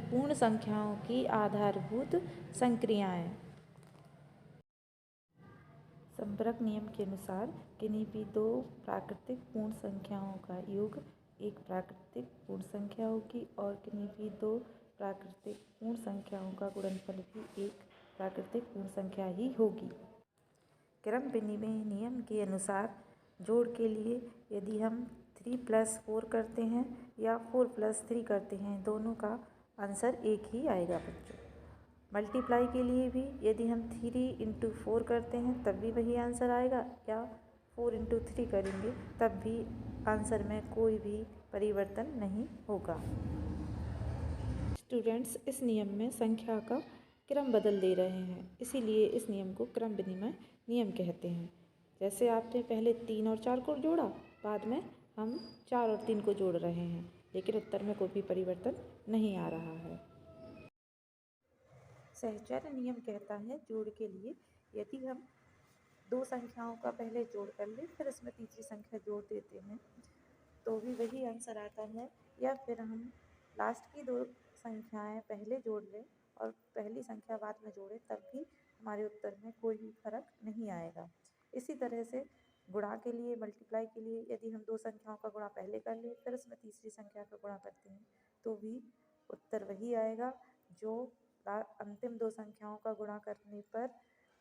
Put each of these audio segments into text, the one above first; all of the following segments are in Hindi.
पूर्ण संख्याओं की आधारभूत संक्रियाएं। संपर्क नियम के अनुसार किन्हीं भी दो प्राकृतिक पूर्ण संख्याओं का योग एक प्राकृतिक पूर्ण संख्या होगी और किन्हीं भी दो प्राकृतिक पूर्ण संख्याओं का गुणनफल भी एक प्राकृतिक पूर्ण संख्या ही होगी। क्रम विनिमय नियम के अनुसार जोड़ के लिए यदि हम 3 + 4 करते हैं या 4 + 3 करते हैं, दोनों का आंसर एक ही आएगा बच्चों। मल्टीप्लाई के लिए भी यदि हम 3 × 4 करते हैं तब भी वही आंसर आएगा, या 4 × 3 करेंगे तब भी आंसर में कोई भी परिवर्तन नहीं होगा। स्टूडेंट्स, इस नियम में संख्या का क्रम बदल दे रहे हैं, इसीलिए इस नियम को क्रम विनिमय नियम कहते हैं। जैसे आपने पहले 3 और 4 को जोड़ा, बाद में हम 4 और 3 को जोड़ रहे हैं, लेकिन उत्तर में कोई भी परिवर्तन नहीं आ रहा है। सहचर्य नियम कहता है जोड़ के लिए यदि हम दो संख्याओं का पहले जोड़ कर लें फिर उसमें तीसरी संख्या जोड़ देते हैं तो भी वही आंसर आता है, या फिर हम लास्ट की दो संख्याएं पहले जोड़ लें और पहली संख्या बाद में जोड़ें तब भी हमारे उत्तर में कोई भी फर्क नहीं आएगा। इसी तरह से गुणा के लिए, मल्टीप्लाई के लिए यदि हम दो संख्याओं का गुणा पहले कर लें फिर उसमें तीसरी संख्या का गुणा करते हैं तो भी उत्तर वही आएगा जो अंतिम दो संख्याओं का गुणा करने पर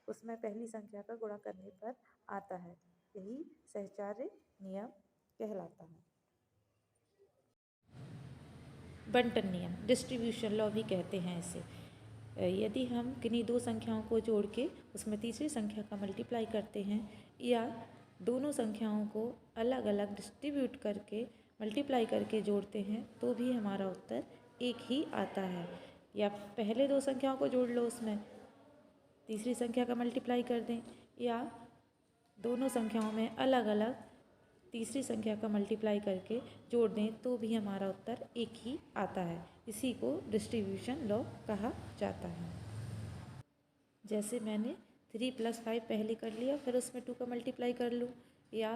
उसमें पहली संख्या का गुणा करने पर आता है। यही सहचार्य नियम कहलाता है। बंटन नियम, डिस्ट्रीब्यूशन लॉ भी कहते हैं इसे। यदि हम किन्हीं दो संख्याओं को जोड़ के उसमें तीसरी संख्या का मल्टीप्लाई करते हैं या दोनों संख्याओं को अलग अलग डिस्ट्रीब्यूट करके मल्टीप्लाई करके जोड़ते हैं तो भी हमारा उत्तर एक ही आता है। या पहले दो संख्याओं को जोड़ लो, उसमें तीसरी संख्या का मल्टीप्लाई कर दें, या दोनों संख्याओं में अलग अलग तीसरी संख्या का मल्टीप्लाई करके जोड़ दें तो भी हमारा उत्तर एक ही आता है। इसी को डिस्ट्रीब्यूशन लॉ कहा जाता है। जैसे मैंने 3 + 5 पहले कर लिया, फिर उसमें 2 का मल्टीप्लाई कर लूँ, या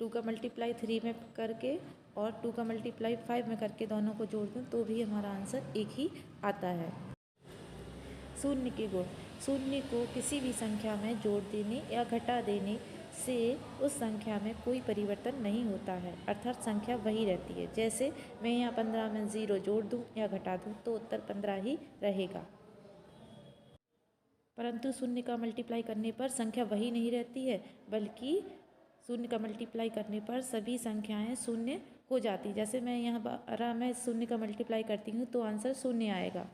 2 का मल्टीप्लाई 3 में करके और 2 का मल्टीप्लाई 5 में करके दोनों को जोड़ दूँ तो भी हमारा आंसर एक ही आता है। शून्य के गुण, शून्य को किसी भी संख्या में जोड़ देने या घटा देने से उस संख्या में कोई परिवर्तन नहीं होता है, अर्थात संख्या वही रहती है। जैसे मैं यहाँ 15 में 0 जोड़ दूँ या घटा दूँ तो उत्तर 15 ही रहेगा, परंतु शून्य का मल्टीप्लाई करने पर संख्या वही नहीं रहती है, बल्कि शून्य का मल्टीप्लाई करने पर सभी संख्याएं शून्य हो जाती। जैसे मैं यहाँ 12 में शून्य का मल्टीप्लाई करती हूँ तो आंसर शून्य आएगा।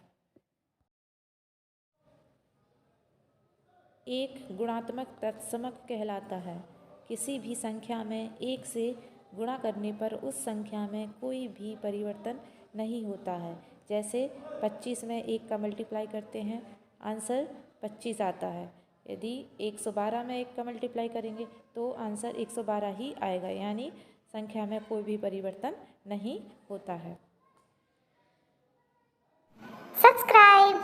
एक गुणात्मक तत्समक कहलाता है। किसी भी संख्या में 1 से गुणा करने पर उस संख्या में कोई भी परिवर्तन नहीं होता है। जैसे 25 में 1 का मल्टीप्लाई करते हैं, आंसर 25 आता है। यदि 112 में 1 का मल्टीप्लाई करेंगे तो आंसर 112 ही आएगा, यानी संख्या में कोई भी परिवर्तन नहीं होता है। Subscribe.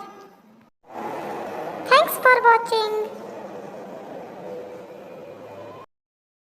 Thanks for watching.